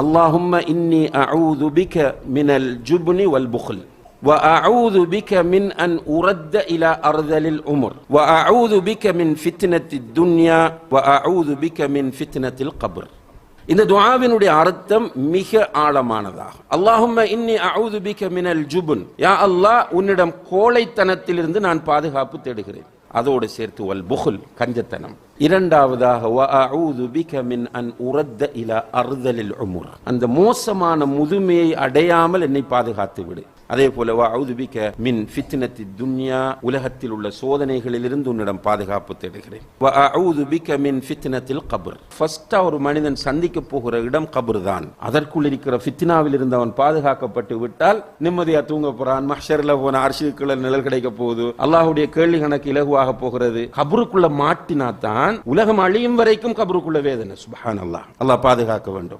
اللهم إني أعوذ بك من الجبن والبخل وأعوذ بك من أن أرد إلى أرذل الأمر وأعوذ بك من فتنة الدنيا وأعوذ بك من فتنة القبر. இந்த துஆவினுடைய அர்த்தம் மிக ஆழமானதாகும். அல்லாஹும்ம இன்னி அஊது பிக மினல் ஜுபன், யா அல்லாஹ் உன்னிடம் கோழைத்தனத்திலிருந்து நான் பாதுகாப்பு தேடுகிறேன். அதோடு சேர்த்து வல் புகுல், கஞ்சத்தனம். இரண்டாவதாக வ அஊது பிக மின் அன் உரத்த இலா அர்தலில் உமுர், அந்த மோசமான முதுமையை அடையாமல் என்னை பாதுகாத்து விடு. அதே போல வ அஊது பிக மின் ஃபித்னத்தி துன்யா, உலகத்தில் உள்ள சோதனைகளிலிருந்து உன்னிடம் பாதுகாப்பு தேடுகிறேன். வ அஊது பிக மின் ஃபித்னத்தில் கபர், ஃபர்ஸ்டா ஒரு மனிதன் சந்திக்க போகிற இடம் கபர் தான். அதற்குள் இருக்கிற ஃபித்னாவில் இருந்து அவன் பாதுகாக்கப்பட்டு விட்டால் நிம்மதியா தூங்க போறான். மஹ்ஷர்ல போன அர்ஷுக்குள்ள நிழல் கிடைக்க போகுது. அல்லாஹ்வுடைய கேள்வி கணக்கு இலகுவாக போகிறது. கபருக்குள்ள மாட்டினாத்தான் உலகம் அழியும் வரைக்கும் கபருக்குள்ள வேதனை. சுப்ஹானல்லாஹ், அல்லாஹ் பாதுகாக்க வேண்டும்.